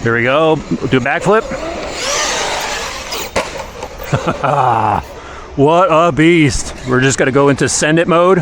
Here we go. Do a backflip. What a beast. We're just gonna go into send it mode.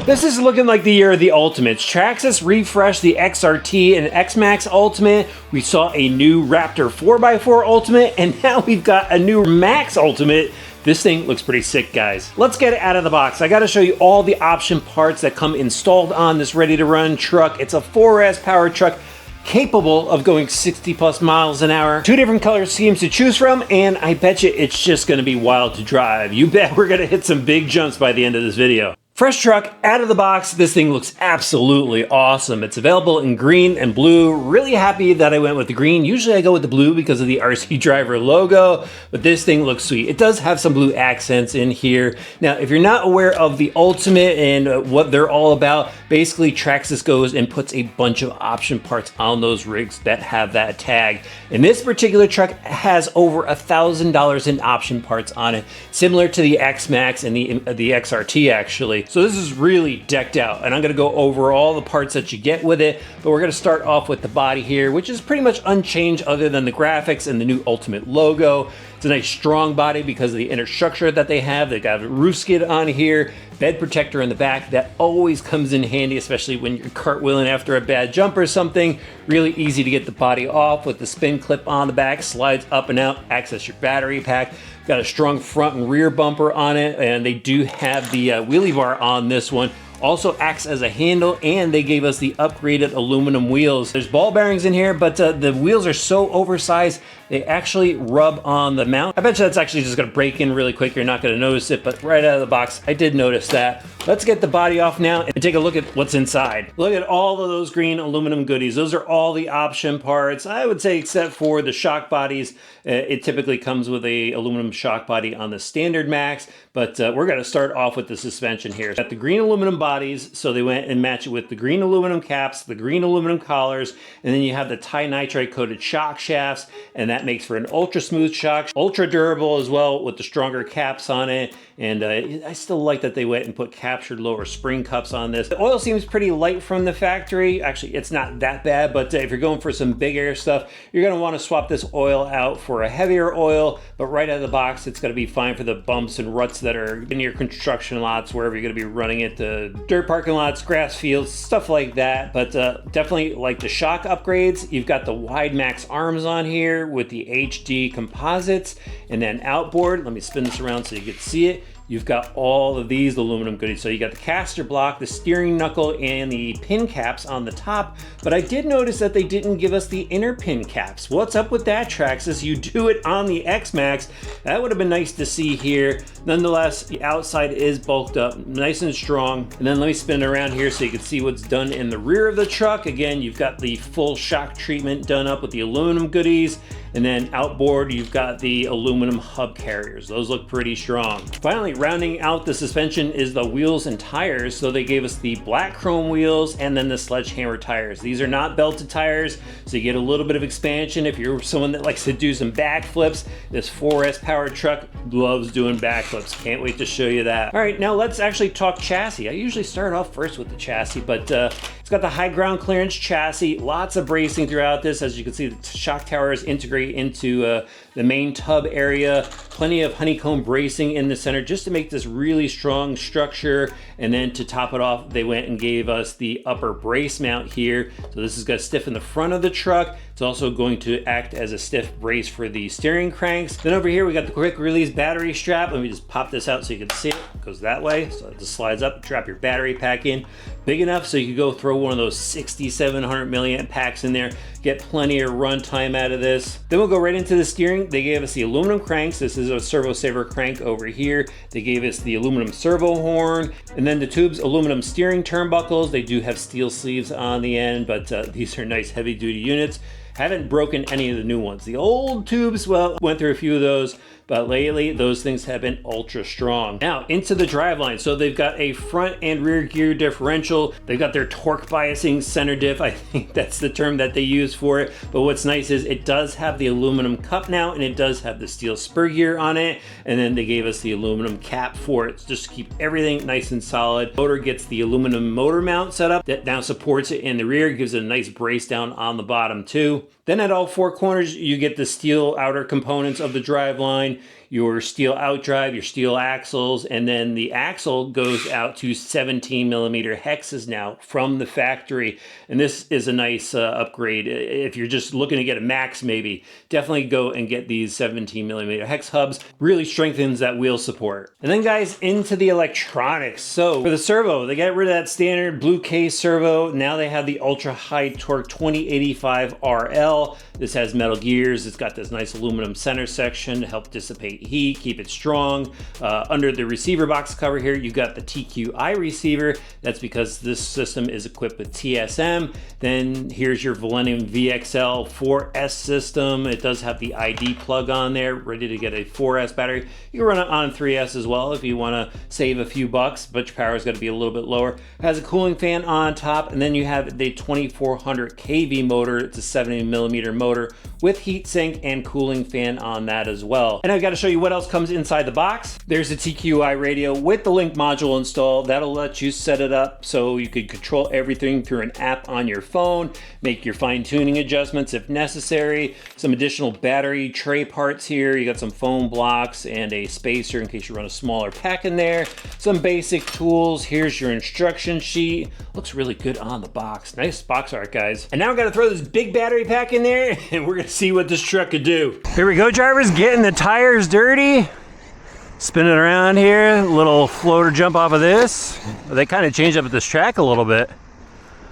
This is looking like the year of the Ultimates. Traxxas refreshed the XRT and X-Max Ultimate. We saw a new Raptor 4x4 Ultimate, and now we've got a new Max Ultimate. This thing looks pretty sick, guys. Let's get it out of the box. I gotta show you all the option parts that come installed on this ready-to-run truck. It's a 4S powered truck capable of going 60 plus miles an hour. 2 different color schemes to choose from, and I bet you it's just gonna be wild to drive. You bet we're gonna hit some big jumps by the end of this video. Fresh truck, out of the box, this thing looks absolutely awesome. It's available in green and blue. Really happy that I went with the green. Usually I go with the blue because of the RC Driver logo, but this thing looks sweet. It does have some blue accents in here. Now, if you're not aware of the Ultimate and what they're all about, basically Traxxas goes and puts a bunch of option parts on those rigs that have that tag. And this particular truck has over $1,000 in option parts on it, similar to the X-Max and the XRT actually. So this is really decked out, and I'm gonna go over all the parts that you get with it, but we're gonna start off with the body here, which is pretty much unchanged other than the graphics and the new Ultimate logo. It's a nice strong body because of the inner structure that they have. They got a roof skid on here, bed protector in the back. That always comes in handy, especially when you're cartwheeling after a bad jump or something. Really easy to get the body off with the spin clip on the back, slides up and out, access your battery pack. Got a strong front and rear bumper on it, and they do have the wheelie bar on this one. Also acts as a handle, and they gave us the upgraded aluminum wheels. There's ball bearings in here, but the wheels are so oversized, they actually rub on the mount. I bet you that's actually just gonna break in really quick. You're not gonna notice it, but right out of the box, I did notice that. Let's get the body off now and take a look at what's inside. Look at all of those green aluminum goodies. Those are all the option parts, I would say, except for the shock bodies. It typically comes with a aluminum shock body on the standard Max, but we're gonna start off with the suspension here. Got the green aluminum bodies, so they went and matched it with the green aluminum caps, the green aluminum collars, and then you have the tinitride coated shock shafts, and that makes for an ultra smooth shock, ultra durable as well with the stronger caps on it. And I still like that they went and put captured lower spring cups on this. The oil seems pretty light from the factory. Actually, it's not that bad, but if you're going for some big air stuff, you're gonna wanna swap this oil out for a heavier oil, but right out of the box, it's gonna be fine for the bumps and ruts that are in your construction lots, wherever you're gonna be running it, the dirt parking lots, grass fields, stuff like that. But definitely like the shock upgrades. You've got the wide Max arms on here with the HD composites, and then outboard. Let me spin this around so you can see it. You've got all of these aluminum goodies. So you got the caster block, the steering knuckle, and the pin caps on the top. But I did notice that they didn't give us the inner pin caps. What's up with that, Traxxas? You do it on the X-Max. That would have been nice to see here. Nonetheless, the outside is bulked up, nice and strong. And then let me spin it around here so you can see what's done in the rear of the truck. Again, you've got the full shock treatment done up with the aluminum goodies. And then outboard, you've got the aluminum hub carriers. Those look pretty strong. Finally, rounding out the suspension is the wheels and tires. So they gave us the black chrome wheels and then the sledgehammer tires. These are not belted tires, so you get a little bit of expansion. If you're someone that likes to do some backflips, this 4S powered truck loves doing backflips. Can't wait to show you that. All right, now let's actually talk chassis. I usually start off first with the chassis, but it's got the high ground clearance chassis, lots of bracing throughout this. As you can see, the shock towers integrate into the main tub area, plenty of honeycomb bracing in the center just to make this really strong structure. And then to top it off, they went and gave us the upper brace mount here. So this is going to stiffen the front of the truck. It's also going to act as a stiff brace for the steering cranks. Then over here, we got the quick release battery strap. Let me just pop this out so you can see it. It goes that way. So it just slides up, drop your battery pack in. Big enough so you can go throw one of those 6,700 milliamp packs in there, get plenty of run time out of this. Then we'll go right into the steering. They gave us the aluminum cranks. This is a servo saver crank over here. They gave us the aluminum servo horn, and then the tubes, aluminum steering turnbuckles. They do have steel sleeves on the end, but these are nice heavy duty units. Haven't broken any of the new ones. The old tubes, well, went through a few of those, but lately those things have been ultra strong. Now into the driveline. So they've got a front and rear gear differential. They've got their torque biasing center diff. I think that's the term that they use for it. But what's nice is it does have the aluminum cup now, and it does have the steel spur gear on it. And then they gave us the aluminum cap for it, just to keep everything nice and solid. Motor gets the aluminum motor mount set up that now supports it in the rear, gives it a nice brace down on the bottom too. Then at all four corners, you get the steel outer components of the driveline, your steel outdrive, your steel axles, and then the axle goes out to 17mm hexes now from the factory. And this is a nice upgrade. If you're just looking to get a max, maybe definitely go and get these 17mm hex hubs. Really strengthens that wheel support. And then guys, into the electronics. So for the servo, they got rid of that standard blue case servo. Now they have the ultra high torque 2085 RL. This has metal gears. It's got this nice aluminum center section to help dissipate heat, keep it strong. Under the receiver box cover here, you've got the TQI receiver. That's because this system is equipped with TSM. Then here's your Millennium VXL 4S system. It does have the ID plug on there, ready to get a 4S battery. You can run it on 3S as well if you want to save a few bucks, but your power is going to be a little bit lower. It has a cooling fan on top, and then you have the 2400 kV motor. It's a 70mm motor with heatsink and cooling fan on that as well. And I've got to show you what else comes inside the box. There's a TQI radio with the Link module installed. That'll let you set it up so you could control everything through an app on your phone, make your fine-tuning adjustments if necessary. Some additional battery tray parts here. You got some foam blocks and a spacer in case you run a smaller pack in there. Some basic tools. Here's your instruction sheet. Looks really good on the box. Nice box art, guys. And now I've got to throw this big battery pack in there and we're gonna see what this truck could do. Here we go, drivers, getting the tires dirty. Spinning around here, a little floater jump off of this. They kind of changed up this track a little bit.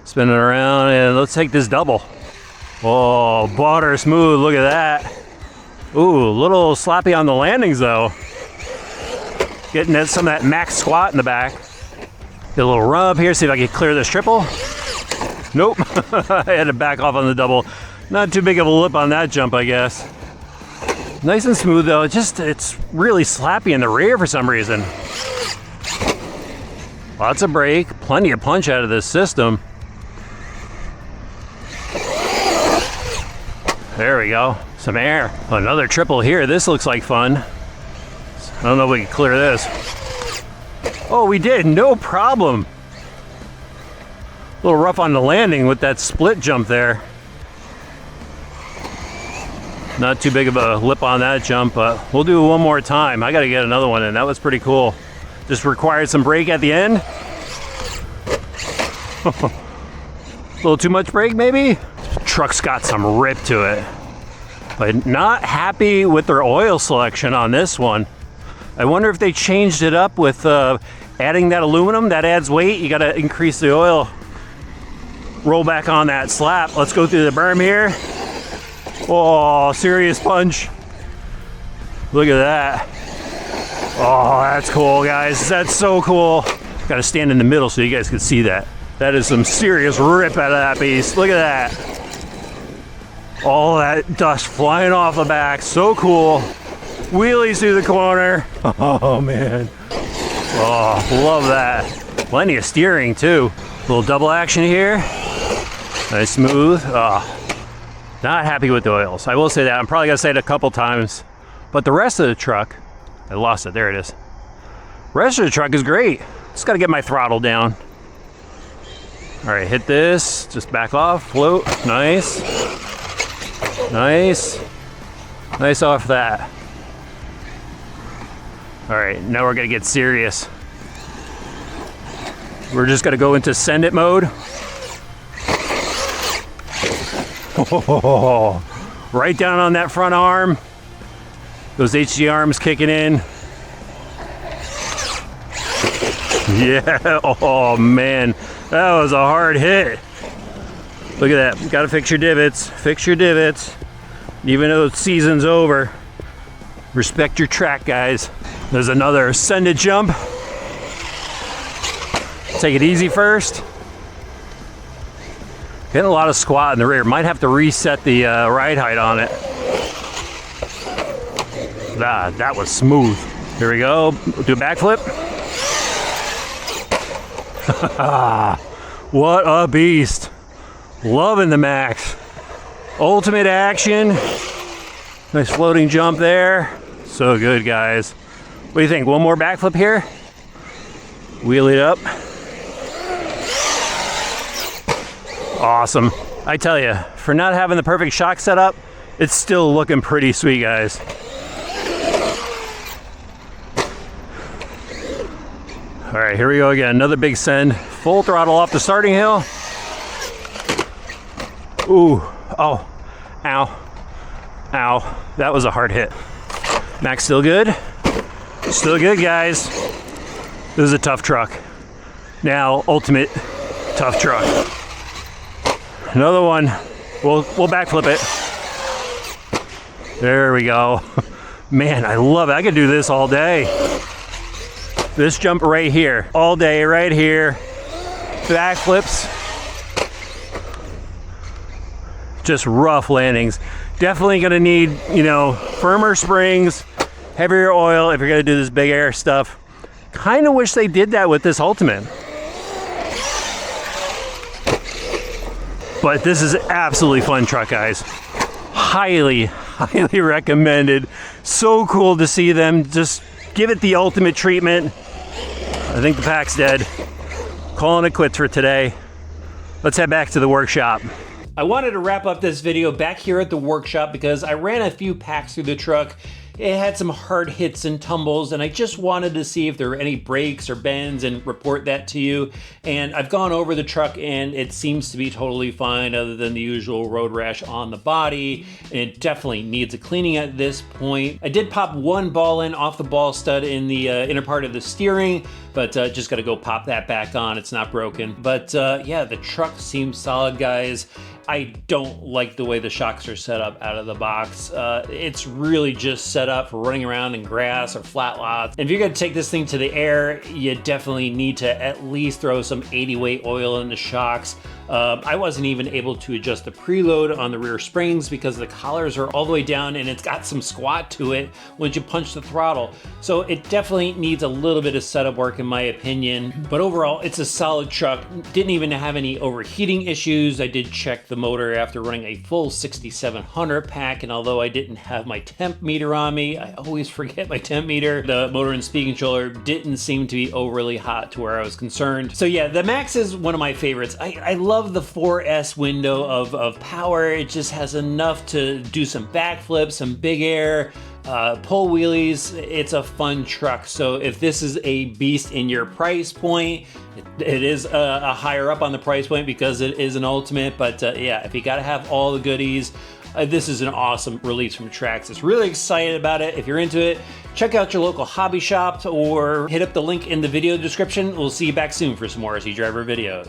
Spinning around, and let's take this double. Oh, butter smooth, look at that. Ooh, a little sloppy on the landings though. Getting some of that max squat in the back. Get a little rub here, see if I can clear this triple. Nope, I had to back off on the double. Not too big of a lip on that jump, I guess. Nice and smooth though, it's really slappy in the rear for some reason. Lots of brake, plenty of punch out of this system. There we go, some air. Another triple here, this looks like fun. I don't know if we can clear this. Oh, we did, no problem. A little rough on the landing with that split jump there. Not too big of a lip on that jump, but we'll do it one more time. I gotta get another one in, that was pretty cool. Just required some brake at the end. A little too much brake maybe? Truck's got some rip to it. But not happy with their oil selection on this one. I wonder if they changed it up with adding that aluminum. That adds weight, you gotta increase the oil. Roll back on that slap. Let's go through the berm here. Oh, serious punch. Look at that. Oh, that's cool, guys. That's so cool. Gotta stand in the middle so you guys can see that. That is some serious rip out of that beast. Look at that. All that dust flying off the back. So cool. Wheelies through the corner. Oh, man. Oh, love that. Plenty of steering, too. Little double action here. Nice smooth. Oh. Not happy with the oils. I will say that. I'm probably gonna say it a couple times. But the rest of the truck, I lost it. There it is. Rest of the truck is great. Just gotta get my throttle down. All right, hit this. Just back off, float. Nice. Nice. Nice off that. All right, now we're gonna get serious. We're just gonna go into send it mode. Oh, right down on that front arm. Those HG arms kicking in. Yeah, oh man, that was a hard hit. Look at that, gotta fix your divots, Even though the season's over, respect your track, guys. There's another send it jump. Take it easy first. Getting a lot of squat in the rear. Might have to reset the ride height on it. That was smooth. Here we go. Do a backflip. What a beast. Loving the Maxx. Ultimate action. Nice floating jump there. So good, guys. What do you think? One more backflip here? Wheel it up. Awesome. I tell you, for not having the perfect shock setup, it's still looking pretty sweet, guys. All right, here we go again. Another big send. Full throttle off the starting hill. Ooh, oh, ow, ow. That was a hard hit. Maxx still good? Still good, guys. This is a tough truck. Now, ultimate tough truck. Another one. We'll backflip it. There we go. Man, I love it. I could do this all day. This jump right here, all day, right here. Backflips. Just rough landings. Definitely gonna need, you know, firmer springs, heavier oil if you're gonna do this big air stuff. Kind of wish they did that with this Ultimate. But this is an absolutely fun truck, guys. Highly, highly recommended. So cool to see them just give it the ultimate treatment. I think the pack's dead. Calling it quits for today. Let's head back to the workshop. I wanted to wrap up this video back here at the workshop because I ran a few packs through the truck. It had some hard hits and tumbles, and I just wanted to see if there were any breaks or bends and report that to you. And I've gone over the truck and it seems to be totally fine other than the usual road rash on the body. And it definitely needs a cleaning at this point. I did pop one ball in off the ball stud in the inner part of the steering, but just gotta go pop that back on. It's not broken. But yeah, the truck seems solid, guys. I don't like the way the shocks are set up out of the box. It's really just set up for running around in grass or flat lots. And if you're gonna take this thing to the air, you definitely need to at least throw some 80 weight oil in the shocks. I wasn't even able to adjust the preload on the rear springs because the collars are all the way down and it's got some squat to it once you punch the throttle. So it definitely needs a little bit of setup work in my opinion. But overall, it's a solid truck. Didn't even have any overheating issues. I did check the motor after running a full 6700 pack, and although I didn't have my temp meter on me, I always forget my temp meter, the motor and speed controller didn't seem to be overly hot to where I was concerned. So yeah, the Maxx is one of my favorites. I love the 4S window of power. It just has enough to do some backflips, some big air, pull wheelies. It's a fun truck. So if this is a beast in your price point, it is a higher up on the price point because it is an Ultimate. But yeah, if you got to have all the goodies, this is an awesome release from Traxxas. Really excited about it. If you're into it, check out your local hobby shop or hit up the link in the video description. We'll see you back soon for some more RC Driver videos.